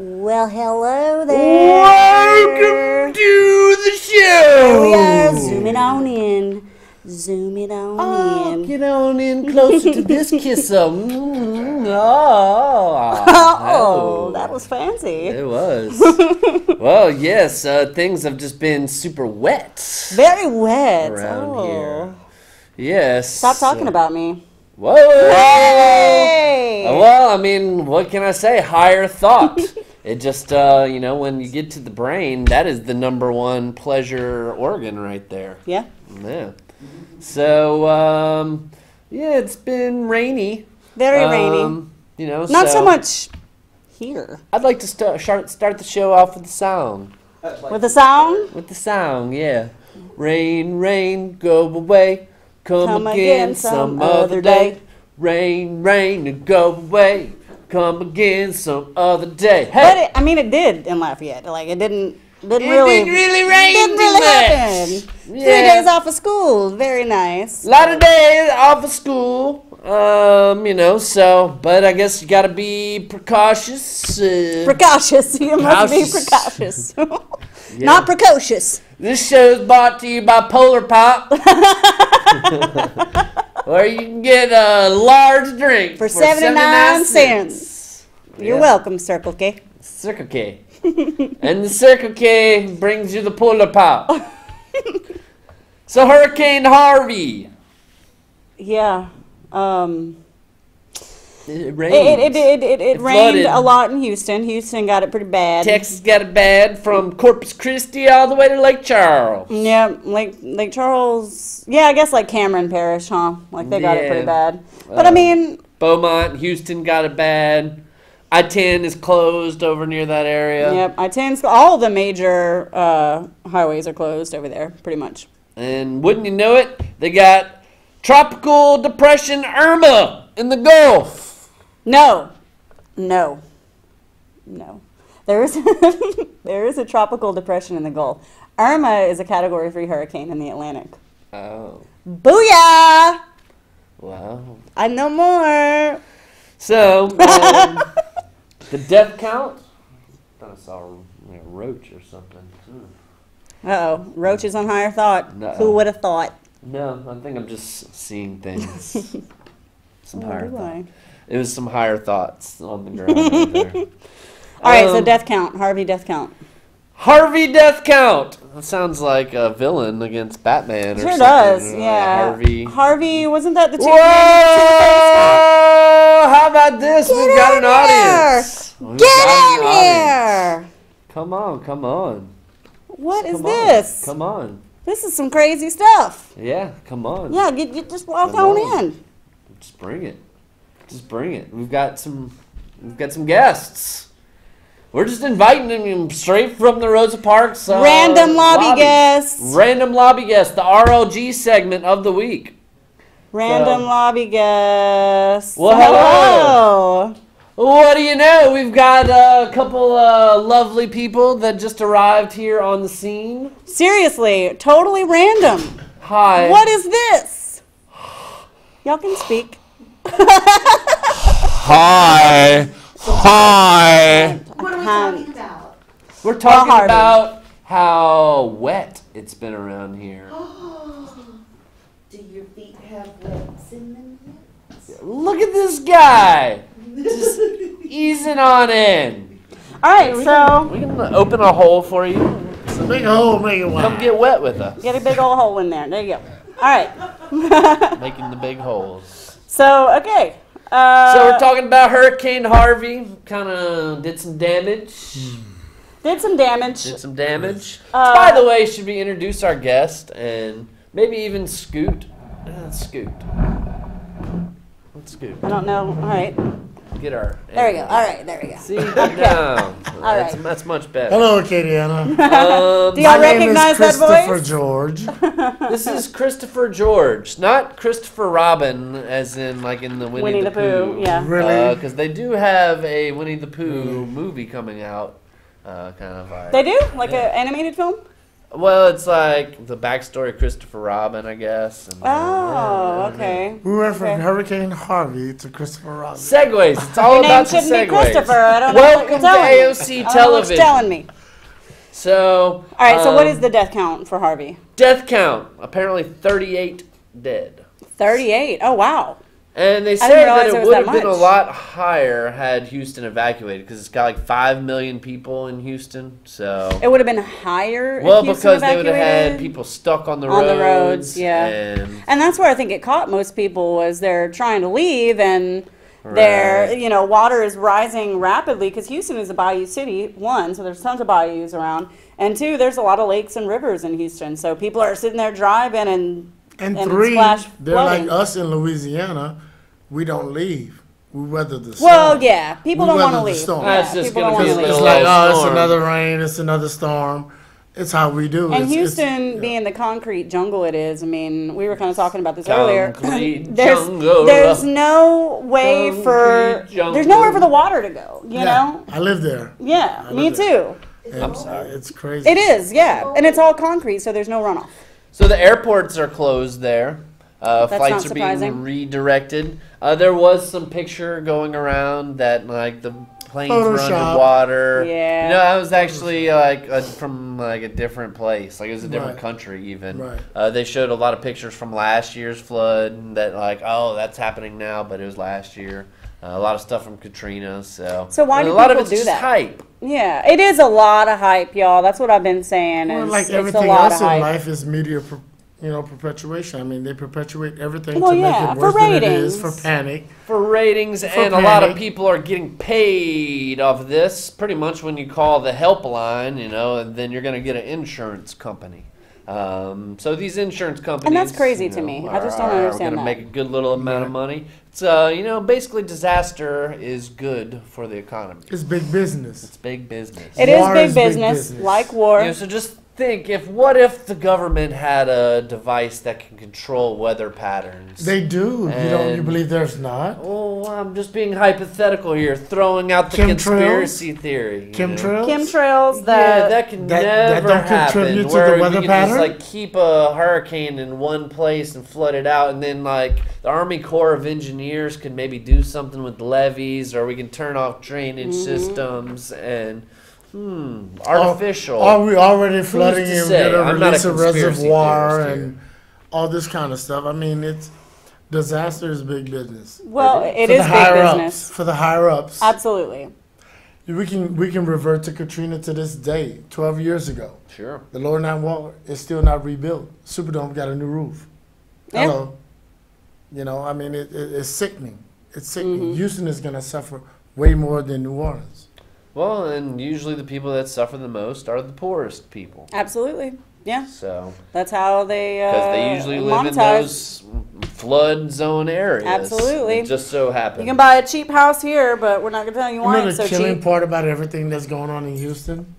Well, hello there. Welcome to the show. Here we are, zooming on in. Zooming on in. Get on in closer to this kiss. Oh, that was fancy. It was. Well, yes, things have just been super wet Very wet. around here. Yes. Stop talking about me. Whoa. Hey! Well, I mean, what can I say? Higher thought. It just, when you get to the brain, that is the number one pleasure organ right there. Yeah? Yeah. So, it's been rainy. Very rainy. Not so much here. I'd like to start the show off with the song. With the sound? With the song, yeah. Rain, rain, go away. Come again some other day. Rain, rain, go away. Come again some other day. Hey! But it did in Lafayette. Like, it didn't really rain didn't too really much. happen. Yeah. 3 days off of school. Very nice. A lot of days off of school. But I guess you gotta be precautious. Precautious. You must be Precautious. precautious. Not precocious. This show is brought to you by Polar Pop. Where you can get a large drink For 79 cents. You're welcome, Circle K. Circle K. And the Circle K brings you the Polar Pop. So Hurricane Harvey. Yeah. It rained. It rained a lot in Houston. Houston got it pretty bad. Texas got it bad from Corpus Christi all the way to Lake Charles. Yeah, Lake Charles. Yeah, I guess like Cameron Parish, huh? Like they got it pretty bad. But I mean, Beaumont, Houston got it bad. I-10 is closed over near that area. yep, I-10's all the major highways are closed over there, pretty much. And wouldn't you know it, they got Tropical Depression Irma in the Gulf. No. There is there is a tropical depression in the Gulf. Irma is a Category 3 hurricane in the Atlantic. Oh, Booyah! wow. I know more. So, the death count? I thought I saw a roach or something. Uh-oh, roaches on higher thought. No. Who would have thought? No, I think I'm just seeing things. Some higher do thought. I? It was some higher thoughts on the ground over there. All right, so death count. Harvey death count. Harvey death count. That sounds like a villain against Batman or Sure something. does, Like yeah. Harvey. Wasn't that the two? Whoa! How about this? We've got an audience. We've Get got in an here! Come on. What is Come on. this? Come on. This is some crazy stuff. Yeah, come on. Yeah, you just walk Come on on. in. Just bring it. We've got some guests. We're just inviting them straight from the Rosa Parks. Random lobby guests. Random lobby guests. The RLG segment of the week. Random lobby guests. Well, hello. What do you know? We've got a couple lovely people that just arrived here on the scene. Seriously, totally random. Hi. What is this? Y'all can speak. Hi. Hi. What are we talking about? We're talking Harvey. about how wet it's been around here. Do your feet have webs in them yet? Look at this guy. Just easing on in. All right, so We can open a hole for you. It's a big hole, make it Come wide. get wet with us. get a big old hole in there. There you go. All right. Making the big holes. So, okay. So we're talking about Hurricane Harvey. Kind of did some damage. Did some damage. By the way, should we introduce our guest and maybe even Scoot? Let's Scoot. I don't know. All right. Get our. There we go. All right. There we go. See, get down. right. That's much better. Hello, Katiana. Do y'all My name is recognize that Christopher voice? George. This is Christopher George, not Christopher Robin, as in like in the Winnie the Pooh. Yeah. Really? Because they do have a Winnie the Pooh movie coming out, kind of like. They do? Like an animated film? Well, it's like the backstory of Christopher Robin, I guess. And, Oh, okay. We went from Okay. Hurricane Harvey to Christopher Robin. Segues. It's all Your name about the shouldn't be segues. Christopher. I don't know Welcome what to you're telling me. AOC I don't know what Television. you're telling me. So, All right, so what is the death count for Harvey? death count? Apparently 38 dead. 38. Oh, wow. And they didn't say realize that it it was would that have been a much. lot higher had Houston evacuated because it's got like 5 million people in Houston. So, It would have been higher if well, Houston because they would have had evacuated. people stuck on the On roads. the roads, yeah. And And that's where I think it caught most people was they're trying to leave and their Right. water is rising rapidly because Houston is a bayou city, one, so there's tons of bayous around, and two, there's a lot of lakes and rivers in Houston, so people are sitting there driving and And it's three, flash they're flooding. like us in Louisiana. We don't leave. We weather the storm. Well, yeah, people We don't want to weather the leave. storm. Yeah, That's just people gonna don't be want a to It's leave. little- like, oh, it's storm. another rain. It's another storm. It's how we do. And It's- Houston, yeah. being the concrete jungle it is, I mean, we were kind of talking about this earlier. Concrete there's jungle. there's no way for Concrete jungle. there's nowhere for the water to go. You Yeah, know? I live there. Yeah, I me live there. too. And it's crazy. It is, yeah, and it's all concrete, so there's no runoff. So the airports are closed there. That's Flights not are surprising. being redirected. There was some picture going around that like the planes were Photoshop. underwater. Yeah. You know, that was actually like from like a different place. Like it was a different Right. country even. Right. They showed a lot of pictures from last year's flood that like, oh, that's happening now, but it was last year. A lot of stuff from Katrina. So why and do a lot of people it's do just that? hype. Yeah, it is a lot of hype, y'all. That's what I've been saying. Well, Is like it's everything a lot else of in hype. life is media, perpetuation. I mean, they perpetuate everything Well, to make yeah, it for worse than it is ratings. for panic. For ratings, and a lot of panic. people are getting paid off of this. Pretty much when you call the helpline, and then you're going to get an insurance company. So these insurance companies, that's crazy to me. I just don't understand going that. to make a good little amount of money. It's basically disaster is good for the economy. It's big business. It's big business. It is War big is big business, business. like war. So just think, what if the government had a device that can control weather patterns? They do. You And- believe there's not? Oh, I'm just being hypothetical here, throwing out the Chemtrails? conspiracy theory. you know? Chemtrails? Chemtrails Yeah, that that can that never don't happen. contribute to where the weather you can pattern? just like keep a hurricane in one place and flood it out, and then like the Army Corps of Engineers can maybe do something with levees, or we can turn off drainage Mm-hmm. systems and artificial. Are we already flooding to and say? we're I'm gonna not a release a conspiracy reservoir theorist and all this kind of stuff? I mean, it's disaster is big business. well, it For is the big higher business. ups, for the higher ups, Absolutely. we can revert to Katrina to this day. 12 years ago, Sure. the Lower Ninth Ward is still not rebuilt. Superdome got a new roof. Yeah. Hello. I mean, it's sickening. It's sickening. Mm-hmm. Houston is going to suffer way more than New Orleans. Well, and usually the people that suffer the most are the poorest people. Absolutely. Yeah. So, That's how they because they usually live in monetize. those flood zone areas. Absolutely. It just so happens. You can buy a cheap house here, but we're not gonna tell you why You know it's the so killing cheap. part about everything that's going on in Houston?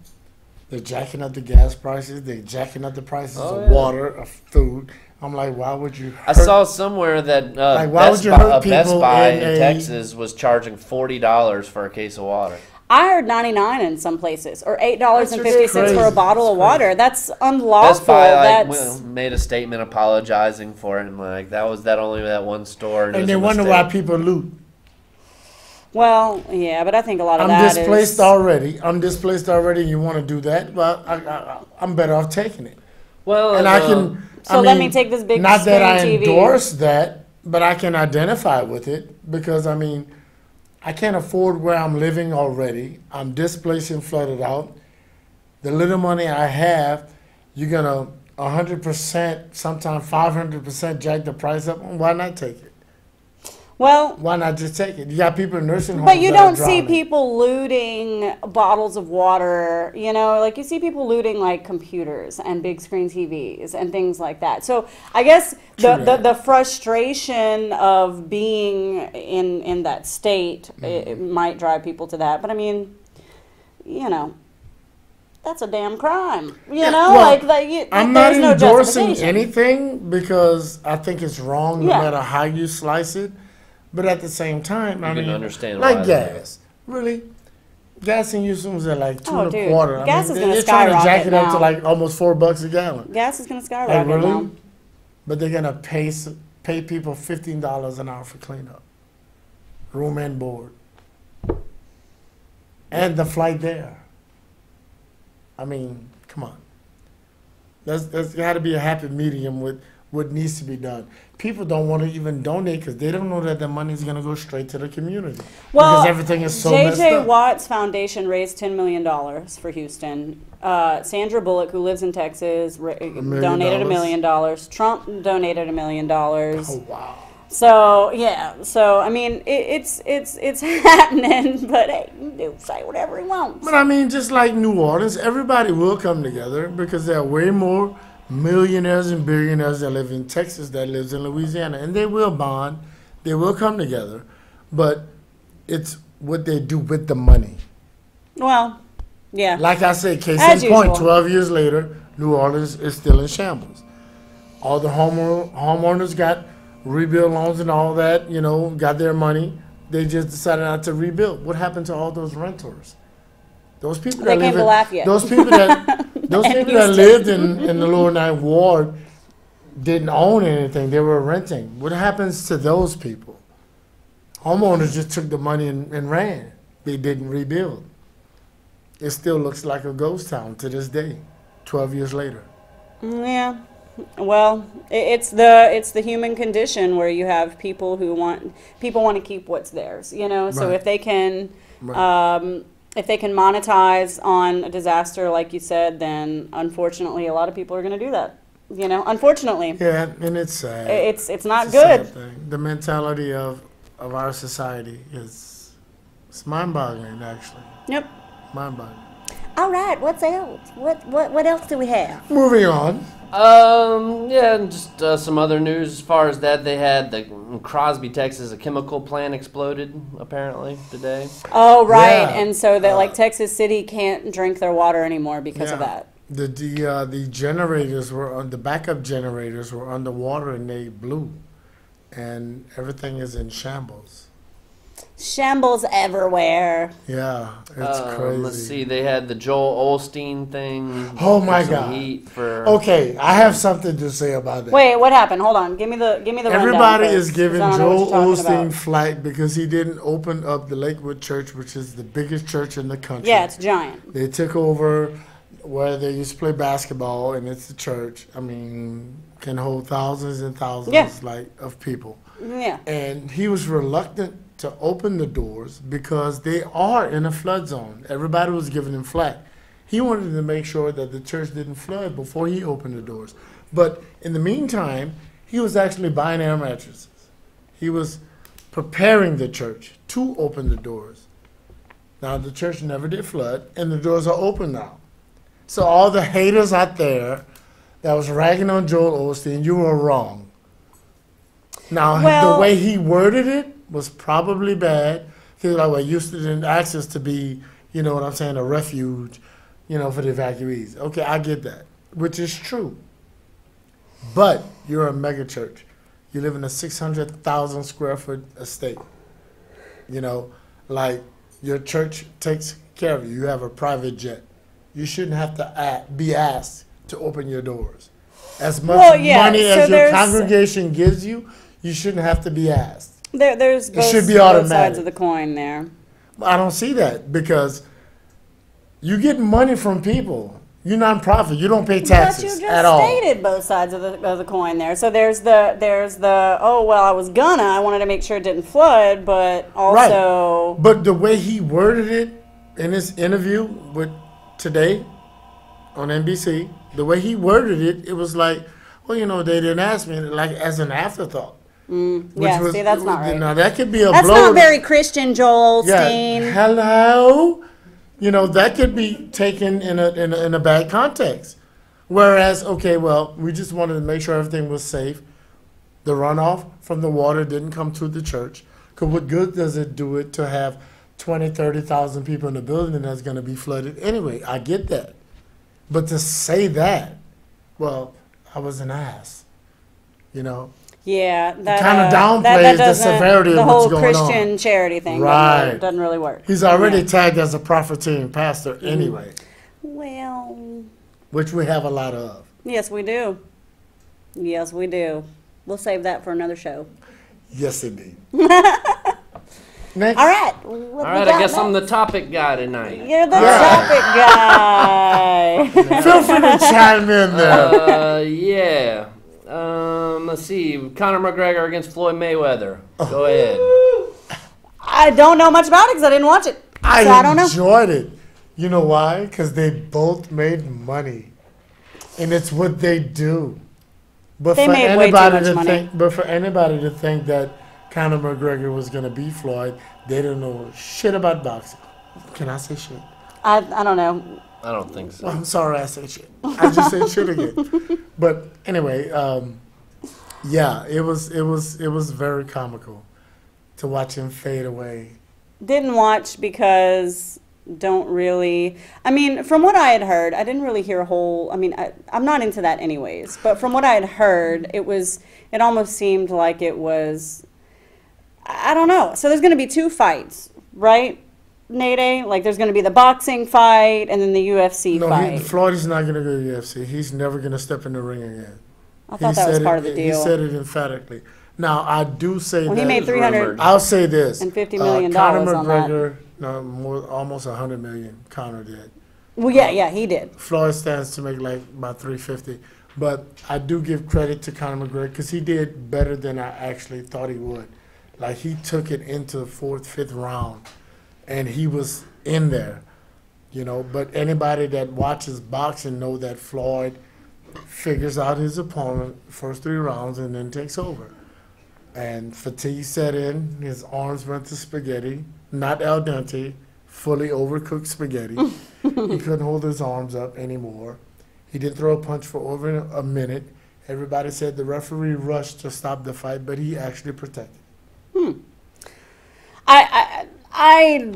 They're jacking up the gas prices. They're jacking up the prices Oh, of yeah. water, of food. I'm like, why would you? I hurt- saw somewhere that Like, why would Best, you Buy, hurt Best people Buy in in a- Texas was charging $40 for a case of water. I heard 99 in some places, or $8.50 That's for a bottle of crazy. water. That's unlawful. Best Buy That's made a statement apologizing for it, and like that only that one store. And, it And was they a wonder why mistake. people loot. well, yeah, but I think a lot of I'm that displaced is. already. I'm displaced already. And you want to do that? Well, I'm better off taking it. Well, And I can. So let me take this big Not that I screen TV. endorse that, but I can identify with it because I mean, I can't afford where I'm living already. I'm displaced and flooded out. The little money I have, you're gonna 100%, sometimes 500% jack the price up. Why not take it? Well, Why not just take it? You got people in nursing homes. but you that are don't see drowning. people looting bottles of water, like you see people looting like computers and big screen TVs and things like that. So I guess True the that. frustration of being in that state, it might drive people to that. But I mean, that's a damn crime. well, I'm not there's no endorsing justification. anything because I think it's wrong no Yeah. matter how you slice it. But at the same time, I You can mean, understand why like they do gas, really, Gas in Houston was at like two Oh, and a dude. quarter. Gas is gonna they're trying to jack skyrocket it up to now. like almost $4 a gallon. Gas is going to Like skyrocket really? now. But they're gonna pay people $15 an hour for cleanup, room and board, and the flight there. I mean, come on. There's got to be a happy medium with what needs to be done. People don't want to even donate because they don't know that the money is going to go straight to the community. Well, because everything is so messed J.J. up. Watt's foundation raised $10 million for Houston. Sandra Bullock, who lives in Texas, million donated $1 dollars? million. Trump donated $1 million. Oh, wow. So yeah, so I mean, it's happening, but hey, he'll say whatever he wants. But I mean, just like New Orleans, everybody will come together because there are way more millionaires and billionaires that live in Texas that lives in Louisiana, and they will bond, they will come together, but it's what they do with the money. Well, yeah. Like I said, case As in point, usual. 12 years later, New Orleans is still in shambles. All the homeowners got rebuild loans and all that, you know, got their money. They just decided not to rebuild. What happened to all those renters? Those people They that came live to in, Lafayette. those people that those And people that Houston. lived in the Lower Ninth Ward didn't own anything. They were renting. What happens to those people? Homeowners just took the money and ran. They didn't rebuild. It still looks like a ghost town to this day, 12 years later. Yeah. Well, it's the human condition where you have people want to keep what's theirs, you know. So Right. if they can Right. if they can monetize on a disaster like you said, then unfortunately a lot of people are going to do that. You know, unfortunately. Yeah, and it's sad. It's not It's a sad good. thing. The mentality of our society is it's mind-boggling, actually. Yep. Mind-boggling. All right, what's else? What else do we have? Moving on. Yeah, and just some other news as far as that. They had in Crosby, Texas, a chemical plant exploded apparently today. Oh, right. Yeah. And so that like Texas City can't drink their water anymore because of Yeah. that. The generators were on the backup generators were underwater and they blew, and everything is in shambles. Shambles everywhere. Yeah, it's crazy. Let's see, they had the Joel Osteen thing. Oh, my for some God. Heat for Okay, I have something to say about that. Wait, what happened? Hold on. Give me the rundown Everybody first, is 'cause giving I don't know what Joel you're talking Osteen about. flack because he didn't open up the Lakewood Church, which is the biggest church in the country. Yeah, it's giant. They took over where they used to play basketball, and it's a church. I mean, can hold thousands and thousands Yeah. of people. Yeah. And he was reluctant to open the doors because they are in a flood zone. Everybody was giving him flack. He wanted to make sure that the church didn't flood before he opened the doors. But in the meantime, he was actually buying air mattresses. He was preparing the church to open the doors. Now, the church never did flood, and the doors are open now. So all the haters out there that was ragging on Joel Osteen, you were wrong. Now, Well- the way he worded it was probably bad. He was like, well, Houston didn't ask us to be, you know what I'm saying, a refuge, you know, for the evacuees. Okay, I get that, which is true. But you're a mega church. You live in a 600,000 square foot estate. You know, like your church takes care of you. You have a private jet. You shouldn't have to be asked to open your doors. As much Well, yeah, money so as your there's- congregation gives you, you shouldn't have to be asked. There's both, should be both automatic. sides of the coin there. I don't see that because you get money from people. You're nonprofit. You don't pay taxes But you at just all. stated both sides of the coin there. So there's the oh well I wanted to make sure it didn't flood, but also But the way he worded it in his interview with Today on NBC, the way he worded it, it was like, well, you know, they didn't ask me, like as an afterthought. yeah, see that's not right. Now that could be a That's blow. not very Christian, Joel Yeah, Osteen. hello. You know, that could be taken in a bad context. Whereas, okay, well, we just wanted to make sure everything was safe. The runoff from the water didn't come to the church. Because what good does it do it to have 20, 30,000 people in the building that's going to be flooded anyway? I get that. But to say that, well, I was an ass, you know. Yeah, that Kind of downplays that the doesn't- severity the of what's whole going Christian on. charity thing. Right. Doesn't really work. He's already Yeah. tagged as a propheting pastor Mm-hmm. anyway, Well, which we have a lot of. yes, we do. Yes, we do. We'll save that for another show. Yes, indeed. Next. All right. All right, I guess I'm the topic guy tonight. You're the Yeah. topic guy. Feel free to chime in there. Yeah. Let's see. Conor McGregor against Floyd Mayweather. Go ahead. I don't know much about it because I didn't watch it. So I don't know. enjoyed it. You know why? Because they both made money, and it's what they do. But They for made way too anybody much to money. think, but for anybody to think that Conor McGregor was going to beat Floyd, they don't know shit about boxing. Can I say shit? I don't know. I don't think so. I'm sorry, I said shit. I just said shit again. But anyway, yeah, it was very comical to watch him fade away. Didn't watch because don't really. I mean, from what I had heard, I didn't really hear a whole. I mean, I'm not into that anyways. But from what I had heard, it almost seemed like it was. I don't know. So there's going to be two fights, right, Nate? Like there's going to be the boxing fight and then the UFC No, fight. Floyd is not going to go to UFC. He's never going to step in the ring again. I thought that was part of the He deal. said it emphatically. Now, I do say Well, that. he made rumored. I'll say this. $350 million Conor on that. McGregor, no, almost $100 million. Conor did. Well, yeah, he did. Floyd stands to make like about $350. But I do give credit to Conor McGregor because he did better than I actually thought he would. Like he took it into the fourth, fifth round, and he was in there, you know. But anybody that watches boxing know that Floyd figures out his opponent first 3 rounds and then takes over. And fatigue set in. His arms went to spaghetti, not al dente, fully overcooked spaghetti. He couldn't hold his arms up anymore. He didn't throw a punch for over a minute. Everybody said the referee rushed to stop the fight, but he actually protected. I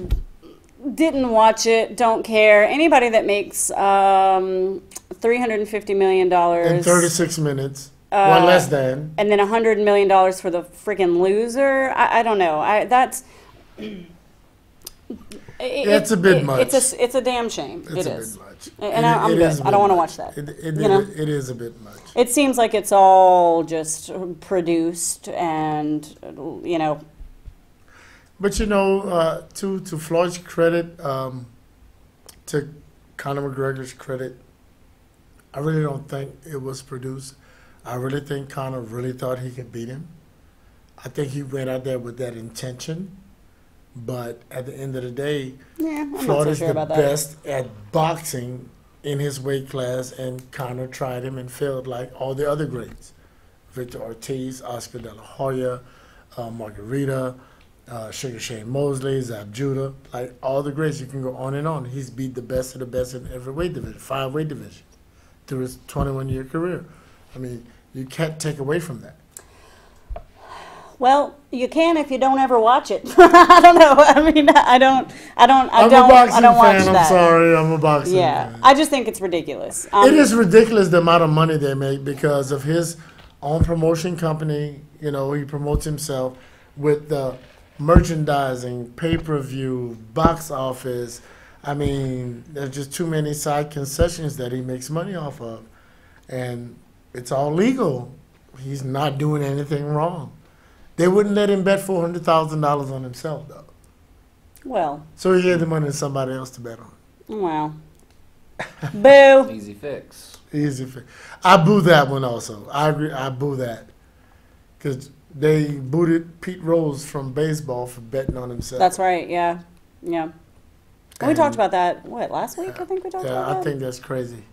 didn't watch it. Don't care. Anybody that makes $350 million In 36 minutes, well, less than. and then $100 million for the freaking loser. I don't know. It's a bit much. It's a damn shame. It's It a is. bit much. And I'm good. is a I bit don't wanna much. watch that. It You know? is a bit much. It seems like it's all just produced and, you know. But you know, to Floyd's credit, to Conor McGregor's credit, I really don't think it was produced. I really think Conor really thought he could beat him. I think he went out there with that intention. But at the end of the day, Yeah, I'm Floyd not so is sure the about that. best at boxing in his weight class, and Conor tried him and failed like all the other greats. Victor Ortiz, Oscar De La Hoya, Margarita, Sugar Shane Mosley, Zab Judah, like all the greats. You can go on and on. He's beat the best of the best in every weight division, 5 weight divisions, through his 21-year career. I mean, you can't take away from that. Well, you can if you don't ever watch it. I don't know. I mean, I don't I'm a boxing watch fan. that. I'm sorry. I'm a boxing Yeah, fan. I just think it's ridiculous. It is ridiculous the amount of money they make because of his own promotion company. You know, he promotes himself with the merchandising, pay-per-view, box office. I mean, there's just too many side concessions that he makes money off of. And it's all legal. He's not doing anything wrong. They wouldn't let him bet $400,000 on himself, though. Well, So he gave the money to somebody else to bet on. wow. Boo. Easy fix. Easy. I boo that one also. I agree. I boo that. Because they booted Pete Rose from baseball for betting on himself. That's right. Yeah, yeah. And we And- talked about that. What, last week? I think we talked Yeah, about I that. think that's crazy.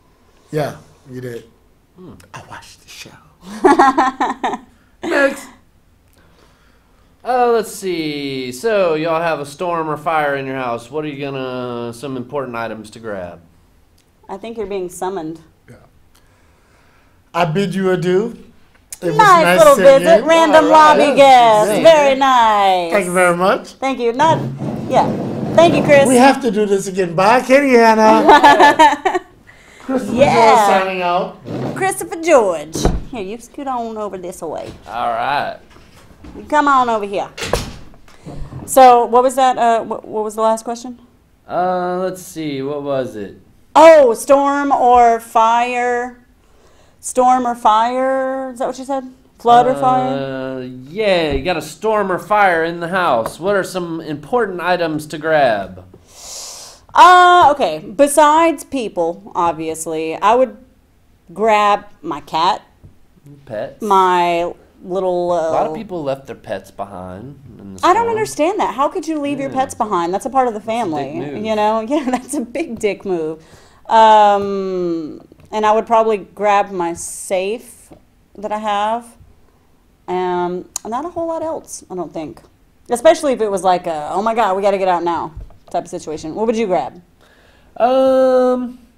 Yeah, you did. I watched the show. Next. Let's see. So, y'all have a storm or fire in your house. What are you gonna, some important items to grab? I think you're being summoned. I bid you adieu. It was Nice little seeing visit, you. random All right. lobby Yeah, guest. great. Very nice. Thank you very much. Thank you. Yeah. Thank you, Chris. We have to do this again. Bye, Kenny-Anna. Christopher Yeah. George signing out. Christopher George. Here, you scoot on over this way. All right. You come on over here. So, what was that? What was the last question? Let's see. What was it? Oh, storm or fire. Storm or fire. Is that what you said? Flood or fire? Yeah, you got a storm or fire in the house. What are some important items to grab? Okay. Besides people, obviously, I would grab my cat, Pets. my little. A lot of people left their pets behind. In the I don't storm. understand that. How could you leave your pets behind? That's a part of the family. big move. You know? Yeah, that's a big dick move. And I would probably grab my safe that I have. Not a whole lot else, I don't think. Especially if it was like a, oh my God, we got to get out now type of situation. What would you grab? I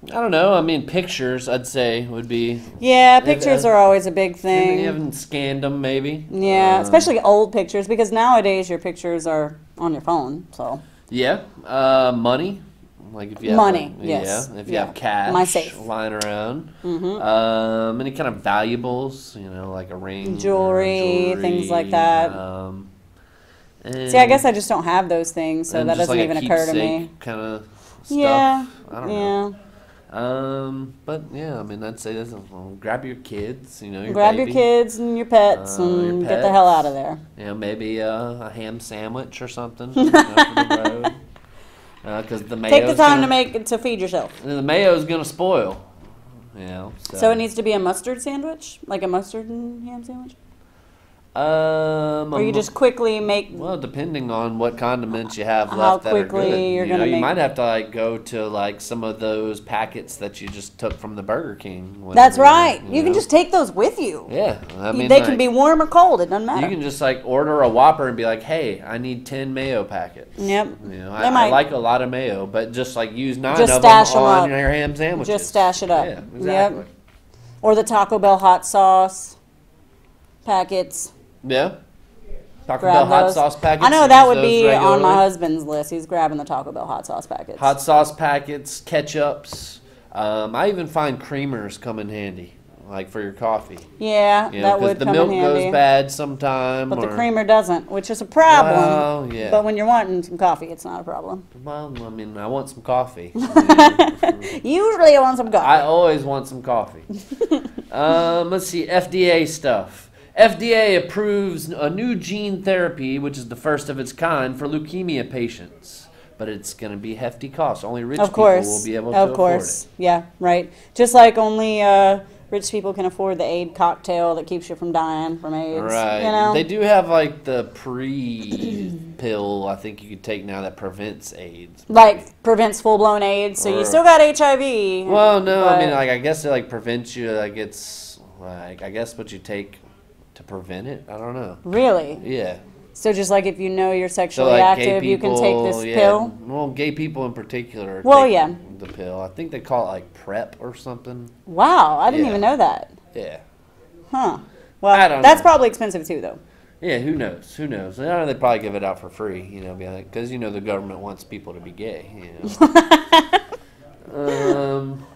don't know. I mean, pictures, I'd say, would be. Yeah, pictures are always a big You thing. haven't scanned them, maybe. Yeah, especially old pictures, because nowadays your pictures are on your phone. So Yeah. Money. Like if you have Money, like, yes. Yeah. If you Yeah. have cash My safe. lying around. Mm-hmm. Any kind of valuables, like a ring, Jewelry, things like that. See, I guess I just don't have those things, so that doesn't even occur to me. Kind of stuff. Yeah, I don't yeah. know. But yeah, I mean, I'd say this. Grab your kids. Your Grab baby. your kids and your pets Your and get the hell pets. out of there. Maybe a ham sandwich or something. For the road. Because the mayo's Take the time gonna, to feed yourself. The mayo's gonna spoil. So it needs to be a mustard sandwich, like a mustard and ham sandwich, or you just quickly make. Well, depending on what condiments you have How left that are quickly good. you're gonna You make might it. have to go to some of those packets that you just took from the Burger King. That's right. You can know. just take those with you. Yeah, I mean They can be warm or cold. It doesn't You matter. can just order a Whopper and be like, "Hey, I need 10 mayo packets." Yep. I might. like a lot of mayo, but just use 9 Just of them stash 'em on up. your ham sandwiches. Just stash it up. Yeah, exactly. Yep. Or the Taco Bell hot sauce packets. Yeah. Taco Grab Bell hot those. sauce packets. I know use that would those be on my regularly. husband's list. He's grabbing the Taco Bell hot sauce packets. Hot sauce packets, ketchups. I even find creamers come in handy, for your coffee. Yeah, that would the come milk in handy. goes bad sometime. But the or- creamer doesn't, which is a problem. Well, yeah. But when you're wanting some coffee, it's not a problem. Well, I mean, I want some coffee. Usually I want some coffee. I always want some coffee. Let's see, FDA stuff. FDA approves a new gene therapy, which is the first of its kind for leukemia patients. But it's going to be hefty costs. Only rich Of people course. will be able to Of afford course. Yeah, right. Just like only rich people can afford the AIDS cocktail that keeps you from dying from AIDS. it. Right. You know? They do have the pre-pill I think you could take now that prevents AIDS. Like prevents full-blown AIDS, so you Or- still got HIV. Well, no, I but- mean, I guess it prevents you. It's I guess what you take to prevent it. I don't know. Really? Yeah. So just like if you know you're So sexually gay active, you people, can take this yeah. pill? Well, gay people in particular. Well, take yeah. The pill. I think they call it PrEP or something. Wow, I didn't Yeah. even know that. Yeah. Huh. Well, I don't that's know. probably expensive too, though. Yeah. Who knows? Who knows? I know they probably give it out for free. Because the government wants people to be gay.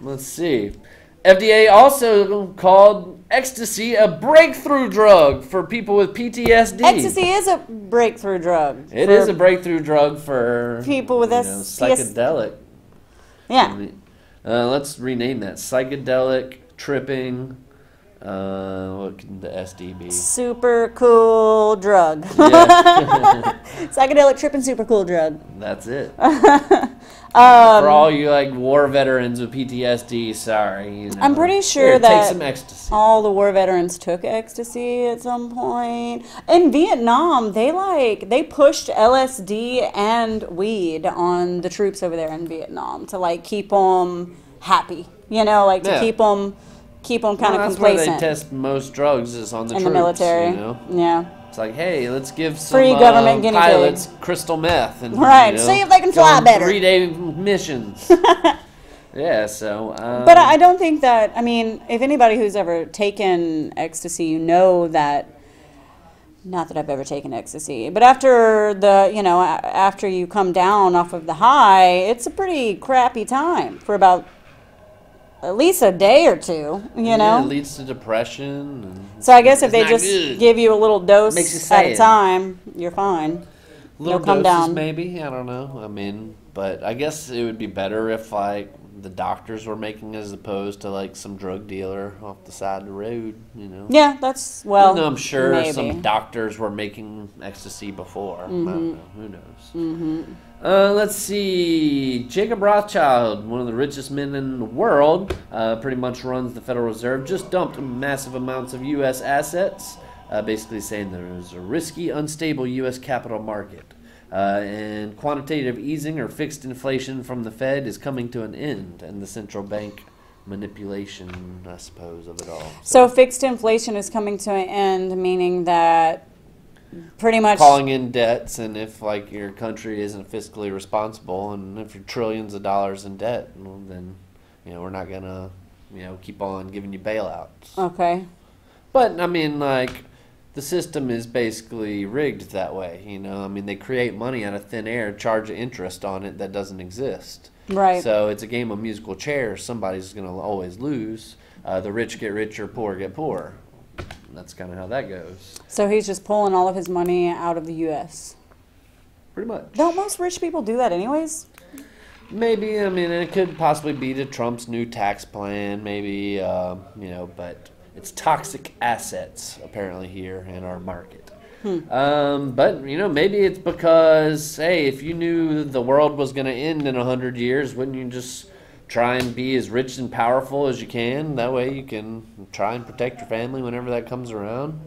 Let's see. FDA also called ecstasy a breakthrough drug for people with PTSD. Ecstasy is a breakthrough drug. It is a breakthrough drug for people with psychedelic. Yeah. Let's rename that psychedelic tripping. What can the SD be? Super cool drug. Yeah, Psychedelic tripping super cool drug. that's it. For all you war veterans with PTSD, sorry. I'm pretty sure Here, that take some ecstasy. all the war veterans took ecstasy at some point. In Vietnam, they pushed LSD and weed on the troops over there in Vietnam to keep them happy. To Yeah. keep them kind of That's where they complacent test most drugs is on the in troops. the military. Yeah. Yeah. It's hey, let's give some Free government guinea pilots pigs. crystal meth and Right, see if they can go fly on better. 3-day missions. Yeah, so. But I don't think that, if anybody who's ever taken ecstasy, you know that, not that I've ever taken ecstasy, but after after you come down off of the high, it's a pretty crappy time for about at least a day or two, you Yeah, know? it leads to depression. And So I guess if it's they not just good. give you a little dose Makes you at a sad. time, you're fine. Little They'll come doses, down. maybe. I don't know. I mean, but I guess it would be better if like the doctors were making as opposed to like some drug dealer off the side of the road. You know. Yeah, that's, well, Even though I'm sure maybe. some doctors were making ecstasy before. I don't know. Who knows? Mm-hmm. Let's see. Jacob Rothschild, one of the richest men in the world, pretty much runs the Federal Reserve, just dumped massive amounts of U.S. assets, basically saying there is a risky, unstable U.S. capital market. And quantitative easing or fixed inflation from the Fed is coming to an end, and the central bank manipulation, I suppose, of it all. So fixed inflation is coming to an end, meaning that pretty much Calling in debts, and if like your country isn't fiscally responsible, and if you're trillions of dollars in debt, well, then we're not gonna keep on giving you bailouts. okay. But I mean, like, the system is basically rigged that way. I mean, they create money out of thin air, charge interest on it that doesn't exist. Right. So it's a game of musical chairs. Somebody's gonna always lose. The rich get richer, poor get poorer. That's kind of how that goes. So he's just pulling all of his money out of the U.S. Pretty much. Don't most rich people do that anyways? Maybe. I mean, it could possibly be to Trump's new tax plan. Maybe, but it's toxic assets apparently here in our market. But maybe it's because, hey, if you knew the world was going to end in 100 years, wouldn't you just try and be as rich and powerful as you can? That way you can try and protect your family whenever that comes around.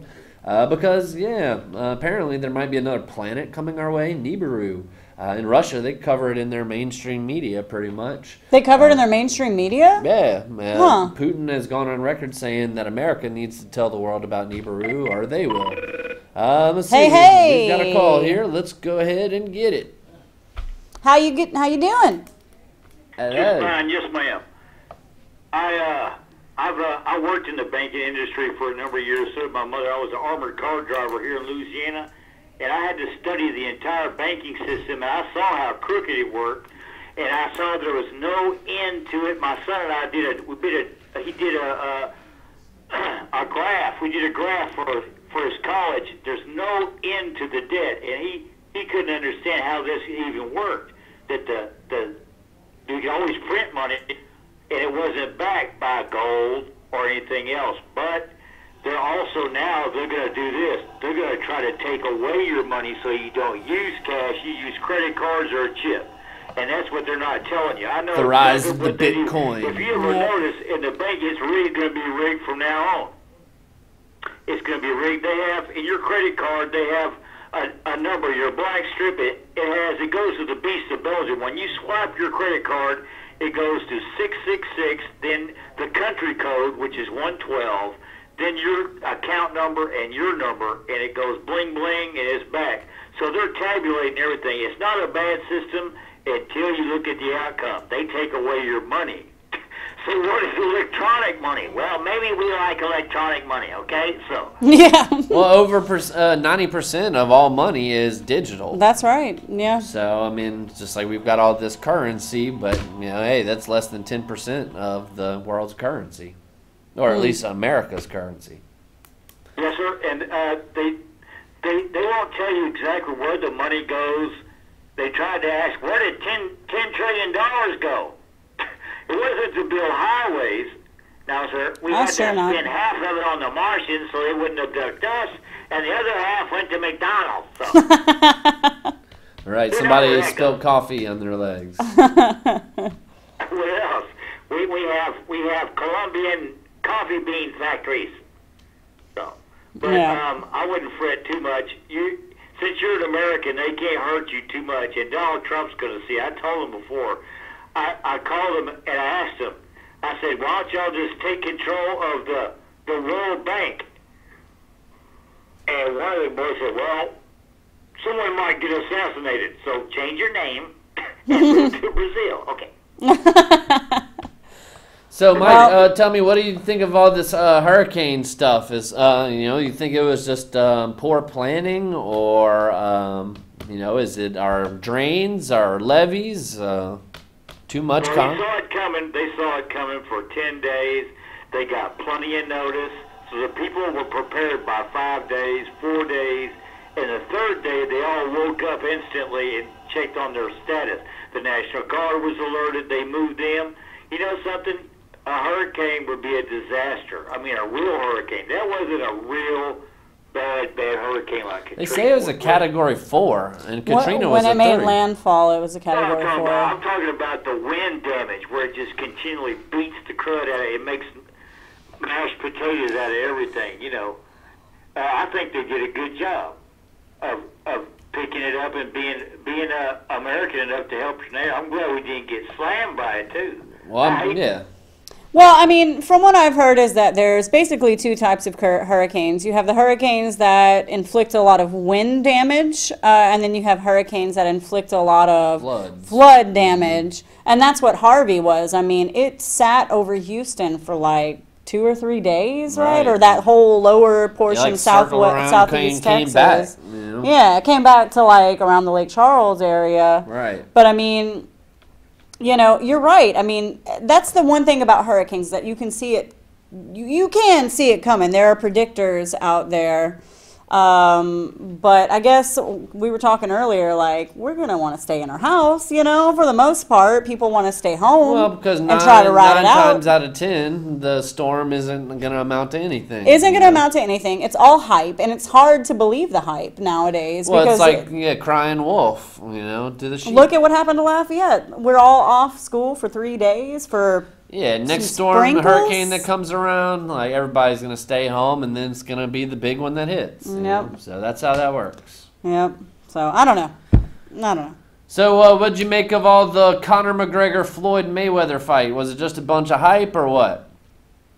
Because, apparently there might be another planet coming our way, Nibiru. In Russia, they cover it in their mainstream media pretty much. They cover it in their mainstream media? Yeah. Huh. Putin has gone on record saying that America needs to tell the world about Nibiru, or they will. Let's see. Hey, We've got a call here. Let's go ahead and get it. How you doing? Hello. Fine, yes, ma'am. I worked in the banking industry for a number of years. So did my mother. I was an armored car driver here in Louisiana, and I had to study the entire banking system. And I saw how crooked it worked, and I saw there was no end to it. My son and I did a graph. We did a graph for his college. There's no end to the debt, and he couldn't understand how this even worked. That you can always print money, and it wasn't backed by gold or anything else. But they're also now, they're going to do this. They're going to try to take away your money so you don't use cash. You use credit cards or a chip. And that's what they're not telling you. I know The rise of the what they do. Bitcoin. If you ever notice, in the bank, it's really going to be rigged from now on. It's going to be rigged. They have, in your credit card, they have a number, your black strip, it goes to the Beast of Belgium. When you swipe your credit card, it goes to 666, then the country code, which is 112, then your account number and your number, and it goes bling bling, and it's back. So they're tabulating everything. It's not a bad system until you look at the outcome. They take away your money. So what is electronic money? Well, maybe we like electronic money, okay? So Yeah. Well, over 90% of all money is digital. That's right. Yeah. So, I mean, just like we've got all this currency, but, hey, that's less than 10% of the world's currency. Or at least America's currency. yes, sir. And they won't tell you exactly where the money goes. They tried to ask, where did $10 trillion go? It wasn't to build highways. Now, sir, we had to sure not. spend half of it on the Martians so they wouldn't abduct us, and the other half went to McDonald's. So. All right, somebody has spilled coffee on their legs. What else? We have Colombian coffee bean factories. So, but Yeah. I wouldn't fret too much. Since you're an American, they can't hurt you too much. And Donald Trump's going to see. I told him before. I called him and I asked him. I said, "Why don't y'all just take control of the World Bank?" And one of the boys said, "Well, someone might get assassinated, so change your name and move to Brazil." Okay. So, Mike, tell me, what do you think of all this hurricane stuff? Is you think it was just poor planning, or is it our drains, our levees, Too much, Well, Con. they saw it coming. They saw it coming for 10 days. They got plenty of notice. So the people were prepared by 5 days, 4 days. And the third day, they all woke up instantly and checked on their status. The National Guard was alerted. They moved them. You know something? A hurricane would be a disaster. I mean, a real hurricane. That wasn't a real bad hurricane like Katrina. They say it was a Category 4, and Katrina was when a it made 3. landfall, it was a No, Category 4. I'm talking about the wind damage, where it just continually beats the crud out of it. It makes mashed potatoes out of everything, you know. I think they did a good job of picking it up and being American enough to help Chanel. I'm glad we didn't get slammed by it, too. Well, yeah. Well, I mean, from what I've heard is that there's basically two types of hurricanes. You have the hurricanes that inflict a lot of wind damage, and then you have hurricanes that inflict a lot of Floods. flood damage. And that's what Harvey was. I mean, it sat over Houston for like 2 or 3 days, right? Right. Or that whole lower portion, like circled around, southeast came Texas. back, you know? Yeah, it came back to like around the Lake Charles area. Right. But I mean, you know, you're right. I mean, that's the one thing about hurricanes, that you can see it. You can see it coming. There are predictors out there. But I guess we were talking earlier, like, we're going to want to stay in our house, you know, for the most part. People want to stay home Well, because and try to ride nine it out. times out of 10, the storm isn't going to amount to anything. Isn't going to amount to anything. It's all hype, and it's hard to believe the hype nowadays. Well, because it's like, crying wolf, you know, to the sheep. look at what happened to Lafayette. We're all off school for 3 days for... Yeah, next some storm, sprinkles? hurricane that comes around, like everybody's gonna stay home, and then it's gonna be the big one that hits. you know? Yep. So that's how that works. Yep. So, I don't know. I don't know. So what'd you make of all the Conor McGregor Floyd Mayweather fight? Was it just a bunch of hype or what?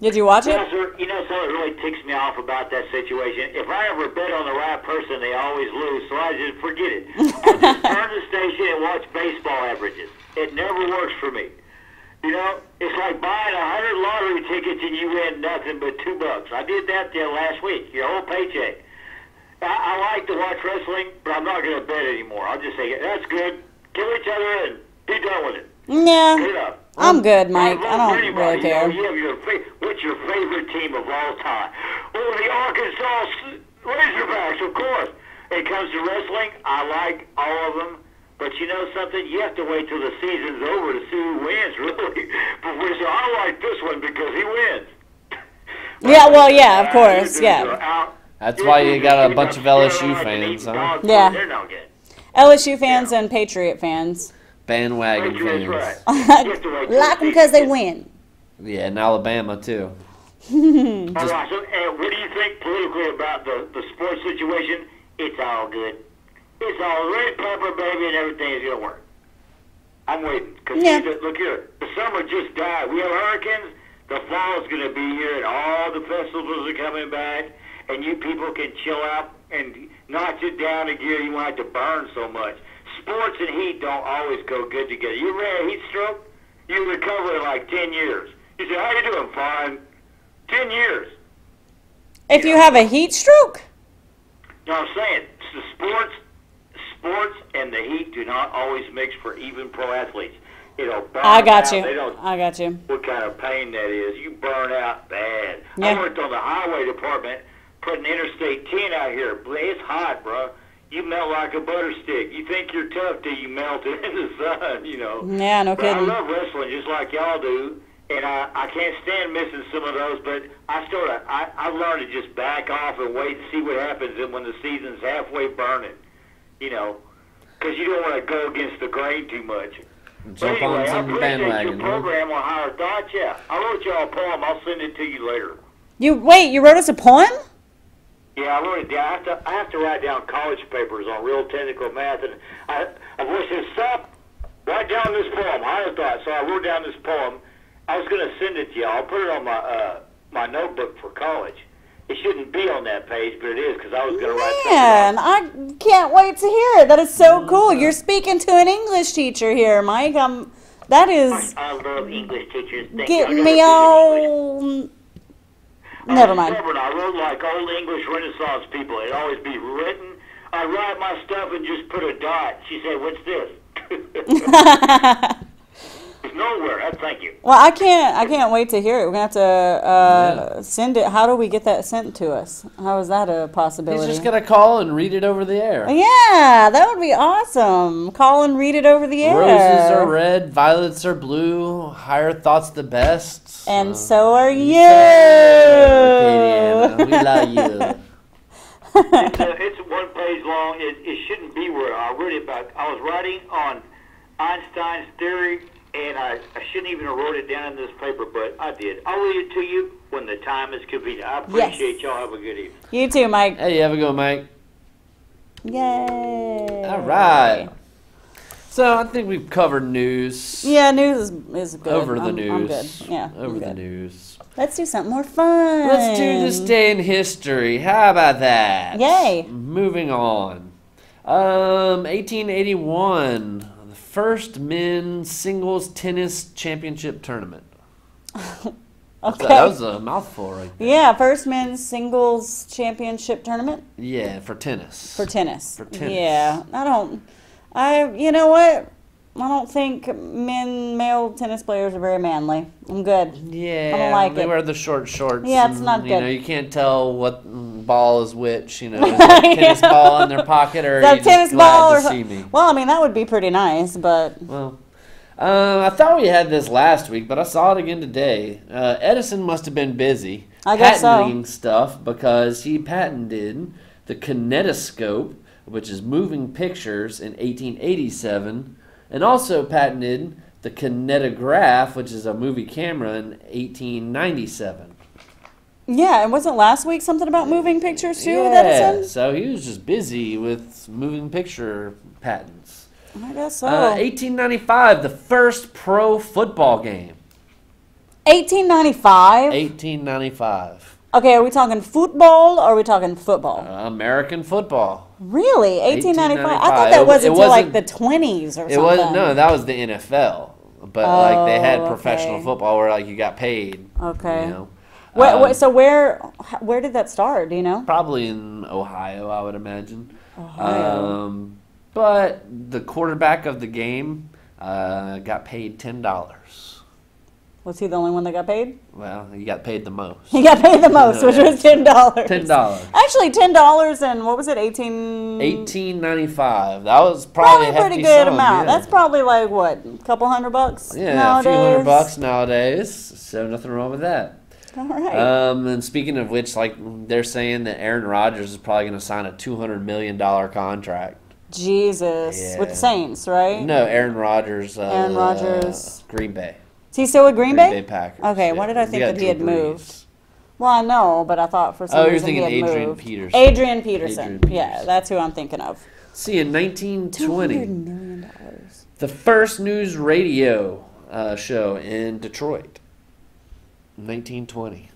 Did you watch Yeah, it? sir, you know something that really ticks me off about that situation? If I ever bet on the right person, they always lose, so I just forget it. I just turn the station and watch baseball averages. It never works for me. You know, it's like buying 100 lottery tickets and you win nothing but $2. I did that there last week, your whole paycheck. I like to watch wrestling, but I'm not going to bet anymore. I'll just say, that's good. Kill each other and be done with it. Good Yeah. enough. I'm good, Mike. I For don't anybody, really care. You know, you have what's your favorite team of all time? Oh, the Arkansas Razorbacks, of course. When it comes to wrestling, I like all of them. But you know something? You have to wait till the season's over to see who wins, really. But so I like this one because he wins. Yeah, well, yeah, of course, yeah. That's why you got a bunch of LSU fans, huh? Yeah. They're not good. LSU fans and Patriot fans. Bandwagon Patriots, fans. right. You have to wait till Like the them because they season win. Yeah, in Alabama too. All right, so what do you think politically about the sports situation? It's all good. It's all red pepper, baby, and everything is going to work. I'm waiting. Cause Yeah. look here. The summer just died. We have hurricanes. The fall's going to be here, and all the festivals are coming back, and you people can chill out and not sit down a gear. You won't have to burn so much. Sports and heat don't always go good together. You ever had a heat stroke? You recover in like 10 years. You say, how you doing? Fine. 10 years. If you have a heat stroke? No, I'm saying, the sports and the heat do not always mix for even pro athletes. It'll burn I got out. you. They don't I got you. what kind of pain that is. You burn out bad. Yeah. I worked on the highway department, putting Interstate 10 out here. It's hot, bro. You melt like a butter stick. You think you're tough till you melt it in the sun, you know. Yeah, no But I kidding. love wrestling just like y'all do, and I can't stand missing some of those, but I learned to just back off and wait and see what happens when the season's halfway burning, you know, because you don't want to go against the grain too much. Jump But anyway, on some I appreciate bandwagon. your program on Higher Thoughts, yeah. I wrote y'all a poem. I'll send it to you later. You wrote us a poem? Yeah, I wrote it down. I have to write down college papers on real technical math, and I said, stop, write down this poem, Higher Thoughts. So I wrote down this poem. I was going to send it to you. I'll put it on my notebook for college. It shouldn't be on that page, but it is because I was going to write Man, I can't wait to hear it. That is so cool. You're speaking to an English teacher here, Mike. That is I love English teachers. Thank you. I getting never me did English. all... Never mind. Stubborn. I wrote like old English Renaissance people. It'd always be written. I write my stuff and just put a dot. She said, "What's this?" It's Thank you. Well, I can't wait to hear it. We're gonna have to send it. How do we get that sent to us? How is that a possibility? He's just gonna call and read it over the air. Yeah, that would be awesome. Call and read it over the air. Roses are red, violets are blue. Higher thoughts the best. And so are you. Katie Anna, we love you. It's 1 page long. It shouldn't be where I read it back. I was writing on Einstein's theory, and I shouldn't even have wrote it down in this paper, but I did. I'll read it to you when the time is convenient. I appreciate y'all. Have a good evening. You too, Mike. Hey, have a good one, Mike. Yay. All right. So I think we've covered news. Yeah, news is good. Over the I'm news. good. Yeah. Over I'm the good. news. Let's do something more fun. Let's do this day in history. How about that? Yay. Moving on. 1881, the first men's singles tennis championship tournament. Okay. That was a mouthful right there. Yeah, first men's singles championship tournament Yeah, for tennis. for tennis. For tennis. Yeah, you know what? I don't think male tennis players are very manly. I'm good. Yeah, I don't like they it. wear the short shorts. Yeah, it's and, not You know, good. you can't tell what ball is which. You know, is that tennis ball in their pocket or are That you tennis just glad ball to or see something. me? Well, I mean, that would be pretty nice, but Well, I thought we had this last week, but I saw it again today. Edison must have been busy I guess so. patenting stuff because he patented the kinetoscope, which is moving pictures, in 1887, and also patented the kinetograph, which is a movie camera, in 1897. yeah, and wasn't last week something about moving pictures too with Yeah, Edison? so he was just busy with moving picture patents. I guess so. 1895, the first pro football game. 1895? 1895. Okay, are we talking football or are we talking football? American football. Really? 1895? I 1895. thought that was It until like wasn't- the 20s or something. It wasn't, no, that was the NFL. But like they had Oh, professional okay. football where like you got paid. Okay. You know? So where did that start? Do you know? Probably in Ohio, I would imagine. Ohio. But the quarterback of the game got paid $10. Was he the only one that got paid? Well, he got paid the most. He got paid the most, which was $10. $10. Actually, $10 and what was it? 18. 1895. That was probably Probably a a pretty hefty good sum, amount. yeah. That's probably like what, a couple $100 Yeah, nowadays? a few $100 nowadays. So nothing wrong with that. All right. And speaking of which, like they're saying that Aaron Rodgers is probably going to sign a $200 million contract. Jesus, Yeah. with the Saints, right? No, Aaron Rodgers. Aaron Rodgers. Green Bay. Is he still with Green Bay? Packers. Okay, why did I We think got that he had Drew Brees. moved? Well, I know, but I thought for some Oh, you're reason he thinking had Adrian moved. Peterson. Adrian Peterson. Adrian Yeah, Peterson. that's who I'm thinking of. See, in $200 1920, million. the first news radio show in Detroit. 1920.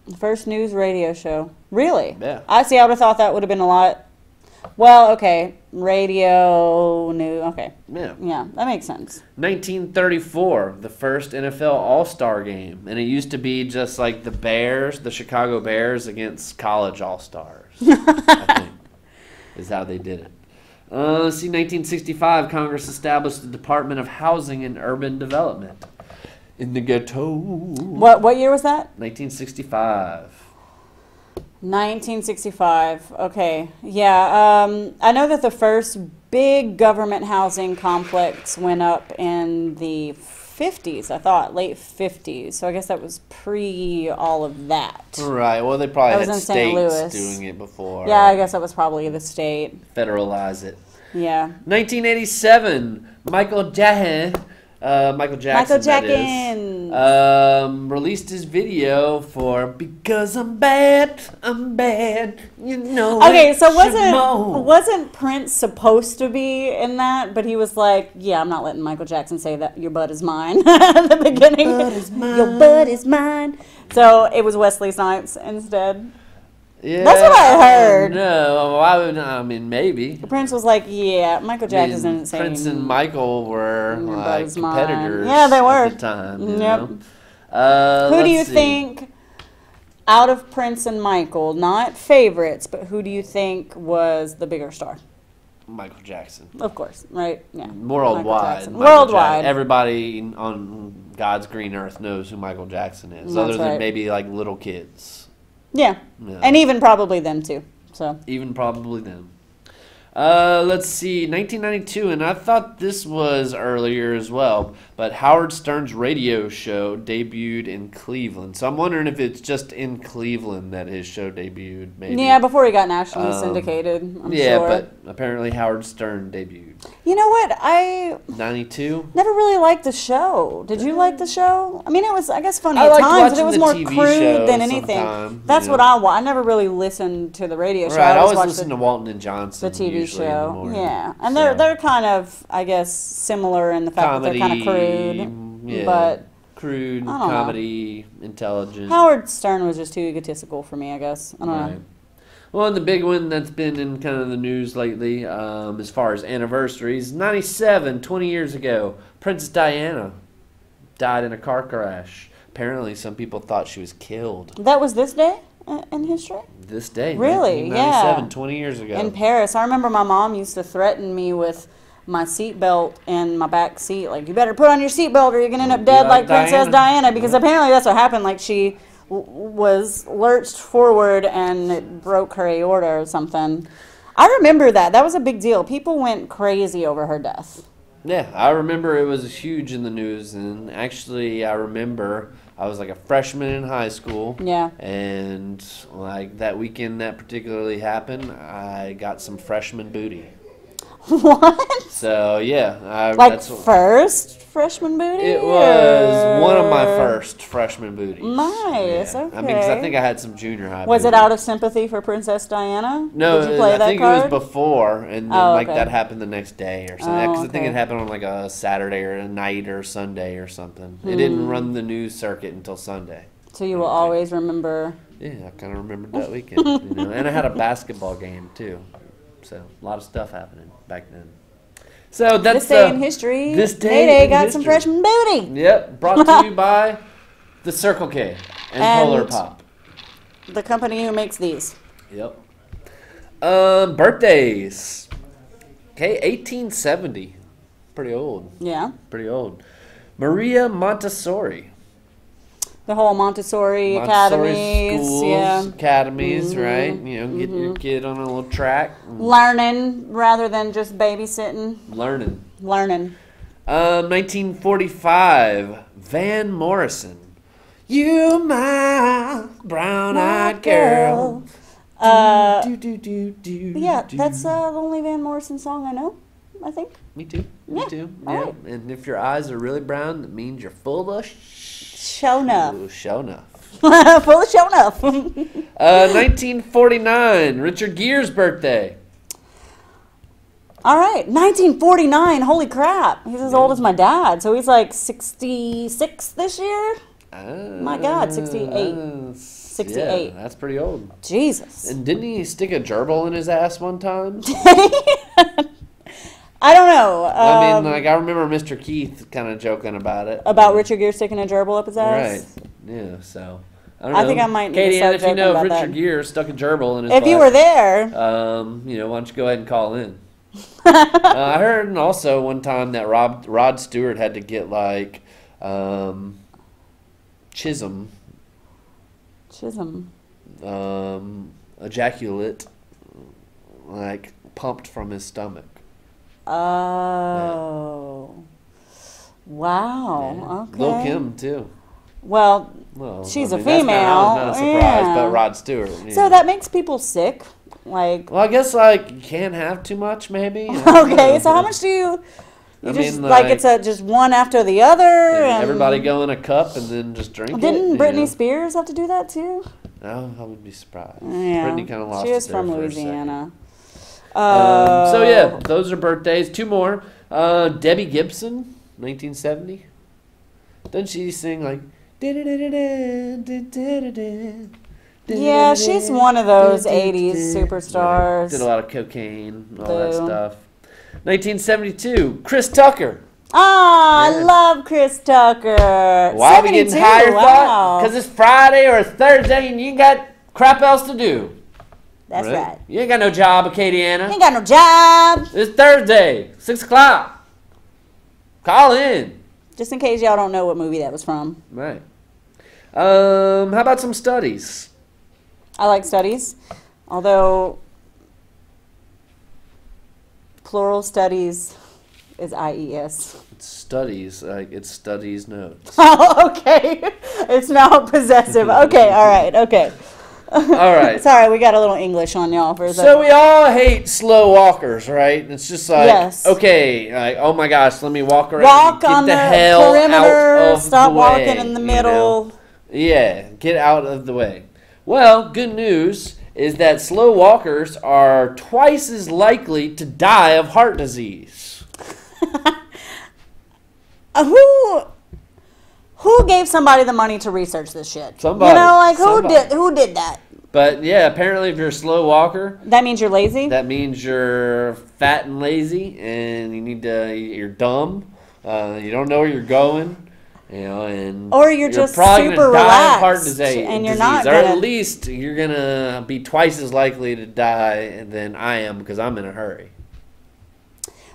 The first news radio show. Really? Yeah. I see. I would have thought that would have been a lot. Well, okay, radio news. Okay, Yeah. yeah, that makes sense. 1934, the first NFL All-Star game. And it used to be just like the Bears, the Chicago Bears against college All-Stars, I think, is how they did it. Let's see, 1965, Congress established the Department of Housing and Urban Development in the ghetto. What year was that? 1965. 1965. Okay, yeah. I know that the first big government housing complex went up in the 50s. I thought late 50s. So I guess that was pre all of that. Right, well, they probably That was had in St. states Louis. doing it before. Yeah, I guess that was probably the state. Federalize it. Yeah. 1987, Michael Jackson. Michael Jackson. That is, released his video for "Because I'm Bad, You know." Okay, it, so Shimon. wasn't Prince supposed to be in that? But he was like, "Yeah, I'm not letting Michael Jackson say that your butt is mine." At the beginning, your butt is mine. So it was Wesley Snipes instead. Yeah, That's what I heard. No, why would I mean maybe. Prince was like, "Yeah, Michael Jackson I mean, didn't say." Prince and Michael were Your butt like is mine. competitors. Yeah, they were. at the time. You Yep. know? Who do you let's see. think, out of Prince and Michael, not favorites, but who do you think was the bigger star? Michael Jackson. Of course, right? Yeah. Worldwide. Michael Michael Worldwide. Everybody on God's green earth knows who Michael Jackson is, That's other than right. maybe like little kids. Yeah. Yeah. And even probably them too. So. Even probably them. Let's see, 1992, and I thought this was earlier as well, but Howard Stern's radio show debuted in Cleveland. So I'm wondering if it's just in Cleveland that his show debuted, maybe. Yeah, before he got nationally syndicated, I'm yeah, sure. but apparently Howard Stern debuted. You know what? I 92? never really liked the show. Did you like the show? I mean, it was, I guess, funny I at liked times, but it watching was the more TV crude show than anything. sometime, That's you what know. I never really listened to the radio show. Right, I always watched listen to Walton and Johnson. the TV usually in the show. morning. Yeah, and So, they're kind of, I guess, similar in the fact that they're kind of crude. yeah, But crude, I don't know. comedy, intelligent. Howard Stern was just too egotistical for me, I guess. I don't Right. know. Well, and the big one that's been in kind of the news lately, as far as anniversaries, 97, 20 years ago, Princess Diana died in a car crash. Apparently, some people thought she was killed That was this day in history? this day. Really? 1997, Yeah. 20 years ago. In Paris. I remember my mom used to threaten me with my seatbelt in my back seat. Like, you better put on your seatbelt or you're going to end up Be dead like like Princess Diana. Because Yeah. apparently that's what happened. Like, she was lurched forward and it broke her aorta or something. I remember that. That was a big deal. People went crazy over her death. Yeah, I remember it was huge in the news, and actually, I remember I was like a freshman in high school. Yeah. And like that weekend that particularly happened, I got some freshman booty. What? So yeah, Like that's what, first freshman booty? it was one of my or- first freshman booties. Nice, Yeah. I mean, 'cause I okay. think I had some junior high. Was it booty. out of sympathy for Princess Diana? No, Did you play I that think card? it was before, and then Oh, like okay. that happened the next day or something. Oh, Because I think it okay. happened on like a Saturday or a night or Sunday or something. It Hmm. didn't run the news circuit until Sunday. So you will always remember. Yeah, I kind of remembered that weekend, you know. And I had a basketball game too, so a lot of stuff happening back then. So that's This day in history, this day Mayday in got some history. freshman booty. Yep, brought to you by the Circle K and Polar And- Pop. The company who makes these. Yep. Birthdays. Okay, 1870. Pretty old. Yeah. Pretty old. Maria Montessori. The whole Montessori, academies. schools, Yeah. academies, right? You know, get your kid on a little track, and Learning rather than just babysitting. learning. Learning. 1945. Van Morrison. You my brown-eyed girl. Do, do, do, do, Yeah, do. that's the only Van Morrison song I know, I think. Me too. Me Yeah, too. all Yeah. right. And if your eyes are really brown, that means you're full of Show enough. show enough. Full of show enough. 1949. Richard Gere's birthday. All right, 1949. Holy crap. He's as old as my dad. So he's like 66 this year? My God, 68. 68. Yeah, that's pretty old. Jesus. And didn't he stick a gerbil in his ass one time? I don't know. I mean, like, I remember Mr. Keith kind of joking about it. About Richard Gere sticking a gerbil up his ass? Right. Yeah, so. I don't I know. think I might need to Katie, start if you joking know if about Richard that. Gere stuck a gerbil in his If you butt, were there. you know, why don't you go ahead and call in? I heard also one time that Rod Stewart had to get, like, Chisholm, ejaculate, like, pumped from his stomach. Oh. Wow. Okay. Lil' Kim, too. Well, Well, she's I a mean, that's female. not a surprise, Yeah. but Rod Stewart. so that makes people sick. Like, Well, I guess, like, you can't have too much, maybe. I don't okay, know. so how much do you I just mean, like like, it's just one after the other? And everybody go in a cup and then just drink it? Didn't you Britney know? Spears have to do that too? No, I would be surprised. Yeah. Britney kind of lost She it is there from for a second. Louisiana. So yeah, those are birthdays. Two more. Debbie Gibson, 1970. Doesn't she sing like? Yeah, she's one of those 80s superstars. Did a lot of cocaine, all that Boo. stuff. 1972. Chris Tucker. Ah, Yeah. I love Chris Tucker. Why are we getting 72, higher? wow. Because it's Friday or Thursday and you ain't got crap else to do. That's right. You ain't got no job, Acadiana. Ain't got no job. It's Thursday, 6 o'clock. Call in. Just in case y'all don't know what movie that was from. Right. How about some studies? I like studies, although plural studies is IES. It's studies, like it's studies notes. Oh, okay. It's now possessive. Okay, all right, okay. All right. Sorry, we got a little English on y'all for a second. So we all hate slow walkers, right? It's just like, Yes. okay, like, oh my gosh, let me walk around. Walk get on the hell perimeter, out of stop the walking way, in the you middle. know? Yeah, get out of the way. Well, good news is that slow walkers are twice as likely to die of heart disease. Who gave somebody the money to research this shit? Somebody. You know, like Somebody. who did that? But yeah, apparently if you're a slow walker, That means you're lazy? that means you're fat and lazy, and you're dumb. You don't know where you're going, you know, and Or you're just probably super gonna die of heart relaxed, disease, and you're not or gonna- at least you're gonna be twice as likely to die than I am because I'm in a hurry.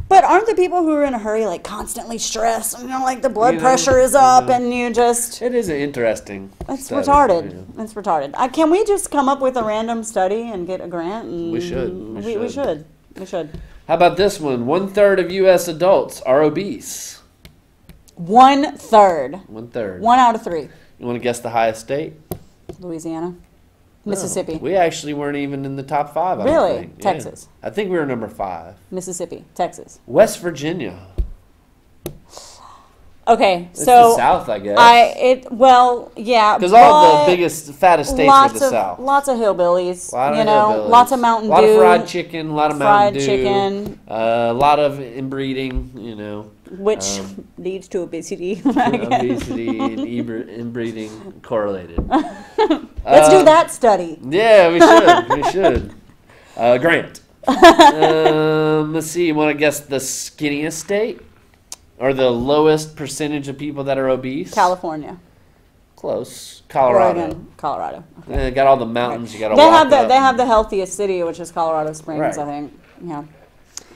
But aren't the people who are in a hurry like constantly stressed? You know, like the blood You know, pressure is up you know. and you just... It is an interesting. It's study, retarded. you know. It's retarded. Can we just come up with a random study and get a grant? And We should. We should. We should. How about this one? 1/3 of U.S. adults are obese. 1/3. 1/3. 1 out of 3. You want to guess the highest state? Louisiana. No. Mississippi. We actually weren't even in the top 5. I Really? don't think. Yeah. Texas. I think we were number 5. Mississippi. Texas. West Virginia. Okay, It's so the South, I guess. yeah. Because all but the biggest, fattest states are lots the of South. lots of hillbillies. A lot of you know, hillbillies. lots of Mountain Dew. A lot of fried chicken, a lot of fried Mountain Dew. chicken. A lot of inbreeding, you know. Which leads to obesity. Obesity and inbreeding correlated. Let's do that study. Yeah, we should. We should. Grant. Let's see. You want to guess the skinniest state? Or the lowest percentage of people that are obese? California. Close. Colorado. Oregon. Colorado. Got all the mountains you got to They walk have the up. they have the healthiest city, which is Colorado Springs, Right. I think. Yeah.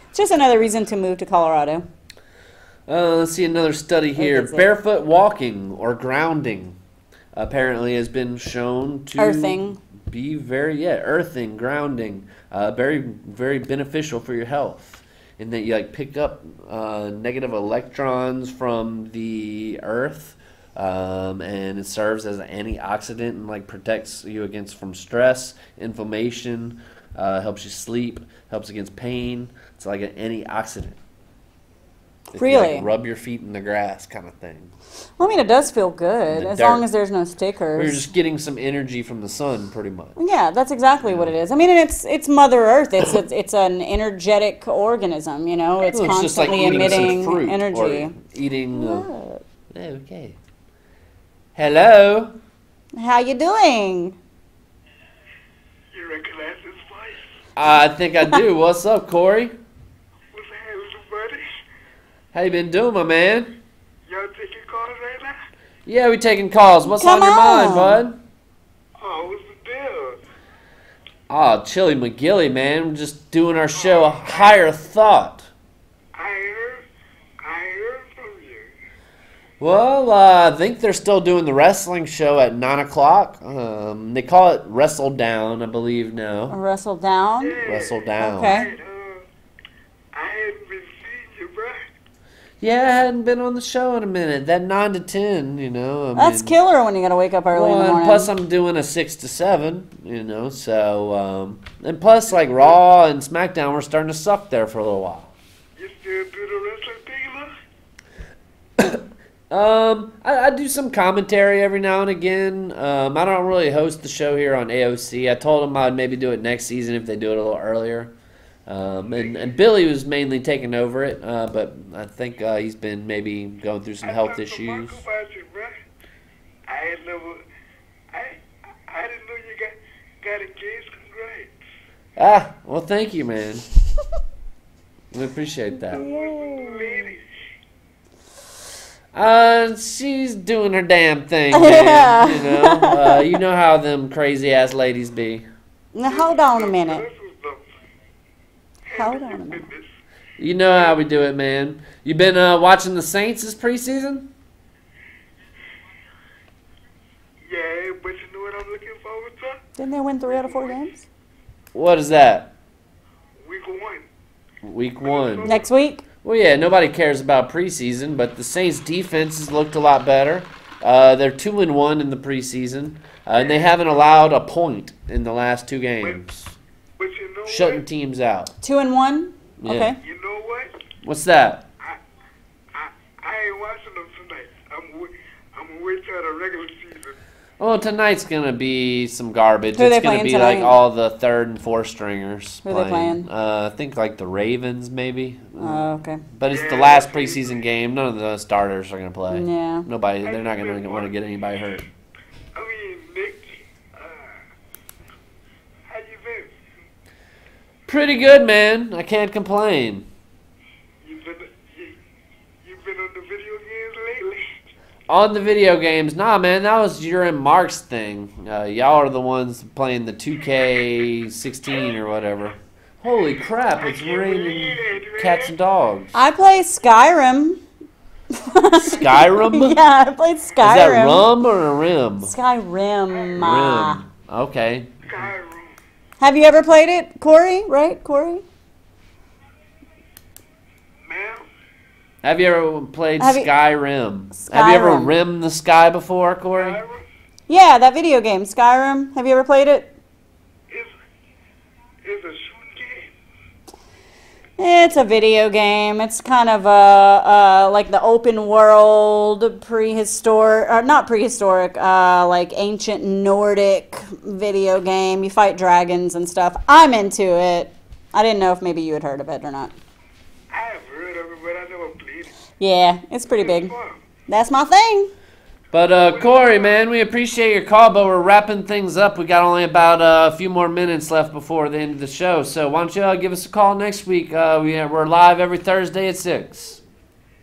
It's just another reason to move to Colorado. Let's see another study here. is it? Barefoot walking or grounding apparently has been shown to Earthing. be earthing, grounding, very, very beneficial for your health. In that you like pick up negative electrons from the earth, and it serves as an antioxidant and like protects you against from stress, inflammation, helps you sleep, helps against pain. It's like an antioxidant. If you, Really? like, rub your feet in the grass, kind of thing. Well, I mean, it does feel good The as long dirt. as there's no Or you're stickers. just getting some energy from the sun, pretty much. Yeah, that's exactly what it is. I mean, and it's Mother Earth. It's an energetic organism. You know, it's Well, just like constantly eating emitting some fruit energy. or eating. Okay. Hello. How you doing? You recognize this voice? I think I do. What's up, Corey? What's happening, buddy? How you been doing, my man? Y'all taking calls right now? Yeah, we taking calls. What's Come on your mind, on. bud? Oh, what's the deal? Oh, Chili McGilly, man. We're just doing our show, A Higher Thought. I heard from you. Well, I think they're still doing the wrestling show at 9 o'clock. They call it Wrestle Down, I believe, now. Wrestle down. Wrestle Down. Okay. I hadn't been seeing you, bro. Yeah, I hadn't been on the show in a minute. That 9 to 10, you know. That's killer when you gotta wake up early in the And morning. plus, I'm doing a 6 to 7, you know. So, and plus, like Raw and SmackDown, we're starting to suck there for a little while. You still do the wrestling thing, look? I do some commentary every now and again. I don't really host the show here on AOC. I told them I'd maybe do it next season if they do it a little earlier. And Billy was mainly taking over it, but I think he's been maybe going through some health issues. Talk about you, bro. I didn't know you got engaged. Congrats. Ah, well, thank you, man. We appreciate that. Lady. She's doing her damn thing, man. Yeah. You know how them crazy ass ladies be. Now, hold on a minute. This was the Hold on a minute. business. You know how we do it, man. You been watching the Saints this preseason? Yeah, but you know what I'm looking forward to? Didn't they win 3 out of 4 games? What is that? Week 1. Week 1. Next week? Well, yeah, nobody cares about preseason, but the Saints' defense has looked a lot better. They're 2-1 in the preseason, and they haven't allowed a point in the last 2 games, But you know shutting what? teams out. 2-1? Yeah. Okay. You know what? What's that? I ain't watching them tonight. I'm gonna wait till the regular season. Well, tonight's gonna be some garbage. Who are they It's gonna playing be like tonight? all the 3rd and 4th stringers Who are they playing? I think like the Ravens, maybe. Oh, okay. But it's the last preseason game. None of the starters are gonna play. Yeah. Nobody. They're not gonna want to get anybody hurt. I mean, Nick, how you been? Pretty good, man. I can't complain. You've been on the video games lately? On the video games, nah, man, that was your and Mark's thing. Y'all are the ones playing the 2K16 or whatever. Holy crap, it's raining cats and dogs. I play Skyrim. Skyrim? Yeah, I played Skyrim. Is that rum or a rim? Skyrim. Rim. Okay. Skyrim. Have you ever played it, Corey? Right, Corey? Ma'am? Have you ever played Have you- Skyrim? Have you ever Skyrim. rimmed the sky before, Corey? Skyrim? Yeah, that video game, Skyrim. Have you ever played it? It's a shooting game. It's a video game. It's kind of like the open world, prehistoric, not prehistoric, like ancient Nordic video game. You fight dragons and stuff. I'm into it. I didn't know if maybe you had heard of it or not. I have heard of it, but I never played it. Yeah, it's pretty big. It's fun. That's my thing. But Corey, man, we appreciate your call, but we're wrapping things up. We got only about a few more minutes left before the end of the show. So why don't you give us a call next week? We're live every Thursday at 6.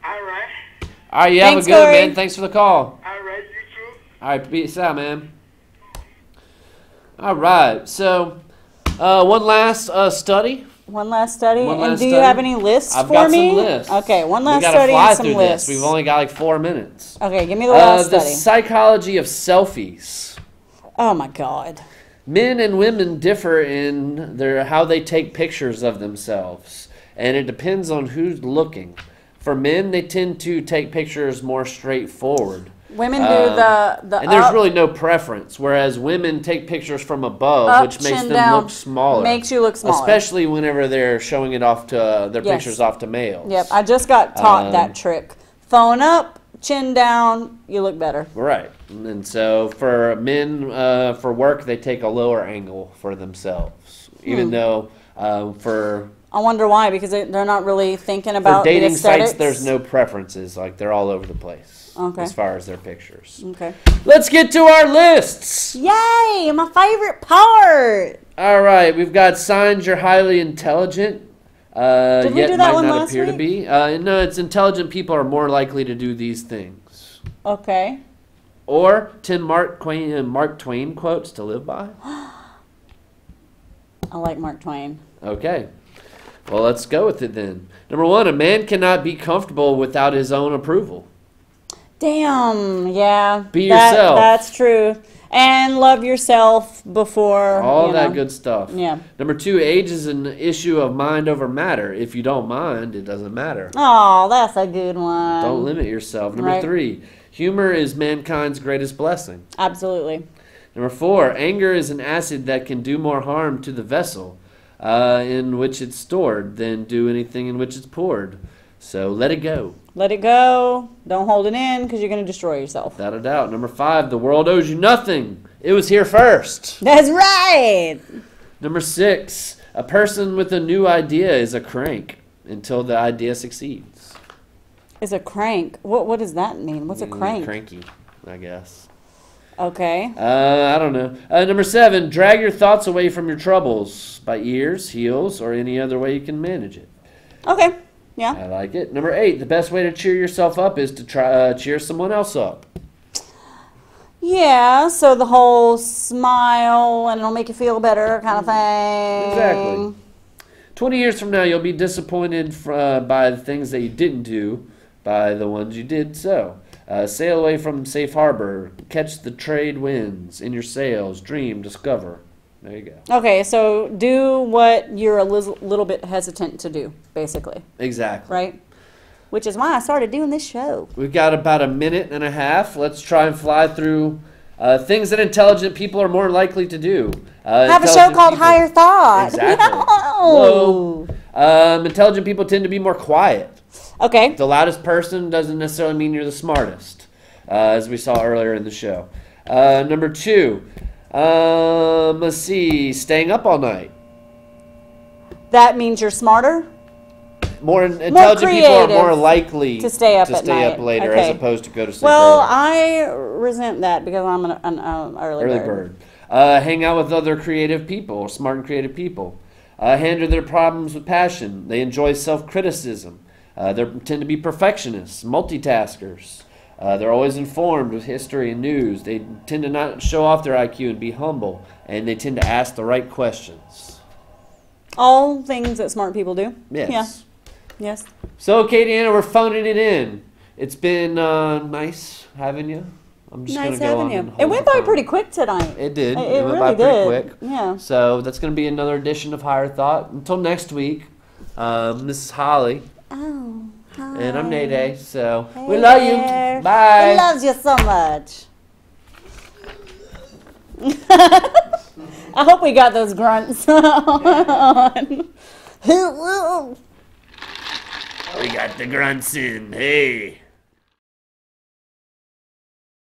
All right. All right, you have a Thanks, good, Corey. man. Thanks for the call. All right, you too. All right, peace out, man. All right, so one last study. One last study. One And last do you study. have any lists I've for got me? some lists. Okay, one We last gotta study fly and some through lists. this. We've only got like 4 minutes. Okay, give me the last The study. psychology of selfies. Oh my God. Men and women differ in how they take pictures of themselves, and it depends on who's looking. For men, they tend to take pictures more straightforward. Women do the And there's up, really no preference, whereas women take pictures from above, up, which makes chin them down. look smaller. Makes you look smaller. Especially whenever they're showing it off to their Yes. pictures off to males. Yep, I just got taught Um, that trick. Phone up, chin down, you look better. Right. And so for men, for work, they take a lower angle for themselves. Even though for I wonder why, because they're not really thinking about the dating aesthetics. sites, there's no preferences. Like, they're all over the place Okay. as far as their pictures. Okay. Let's get to our lists. Yay! My favorite part. All right, we've got signs you're highly intelligent. Did we Yet do that might one not last appear to week? be. No, it's intelligent people are more likely to do these things. Okay. Or 10 Mark Twain quotes to live by. I like Mark Twain. Okay. Well, let's go with it then. Number 1, a man cannot be comfortable without his own approval. Damn. Yeah. Be yourself. That's true. And love yourself before. All you that know. good stuff. Yeah. Number 2, age is an issue of mind over matter. If you don't mind, it doesn't matter. Oh, that's a good one. Don't limit yourself. Number right. 3, humor is mankind's greatest blessing. Absolutely. Number 4, anger is an acid that can do more harm to the vessel in which it's stored than do anything in which it's poured. So let it go. Let it go. Don't hold it in because you're going to destroy yourself. Without a doubt. Number 5, the world owes you nothing. It was here first. That's right. Number 6, a person with a new idea is a crank until the idea succeeds. Is a crank. What does that mean? What's a crank? Cranky, I guess. Okay. I don't know. Number 7, drag your thoughts away from your troubles by ears, heels, or any other way you can manage it. Okay. Yeah. I like it. Number 8, the best way to cheer yourself up is to try cheer someone else up. Yeah, so the whole smile and it'll make you feel better kind of thing. Exactly. 20 years from now, you'll be disappointed by the things that you didn't do, by the ones you did so. Sail away from safe harbor. Catch the trade winds in your sails. Dream, discover. There you go. Okay, so do what you're a little bit hesitant to do, basically, Exactly. right? Which is why I started doing this show. We've got about a minute and a half. Let's try and fly through things that intelligent people are more likely to do. Have a show Intelligent called people- Higher Thought. Exactly. No. Whoa. Intelligent people tend to be more quiet. Okay. The loudest person doesn't necessarily mean you're the smartest, as we saw earlier in the show. Number 2, let's see, staying up all night. That means you're smarter? More intelligent people are creative more likely to stay up at stay up night. later Okay. as opposed to go to sleep Well, early. I resent that because I'm an early Early bird. bird. Hang out with other creative people, smart and creative people. Handle their problems with passion. They enjoy self-criticism. They tend to be perfectionists, multitaskers. They're always informed with history and news. They tend to not show off their IQ and be humble. And they tend to ask the right questions. All things that smart people do. Yes. Yeah. Yes. So, Katie Anna, we're phoning it in. It's been nice having you. I'm just Nice gonna go having on you. and It hold went the by phone. pretty quick tonight. It did. It went really by pretty did. quick. Yeah. So that's going to be another edition of Higher Thought. Until next week, this is Holly, Oh. Hi. and I'm Nayday. So we Hey love there. you. Bye. He loves you so much. I hope we got those grunts on. We got the grunts in. Hey.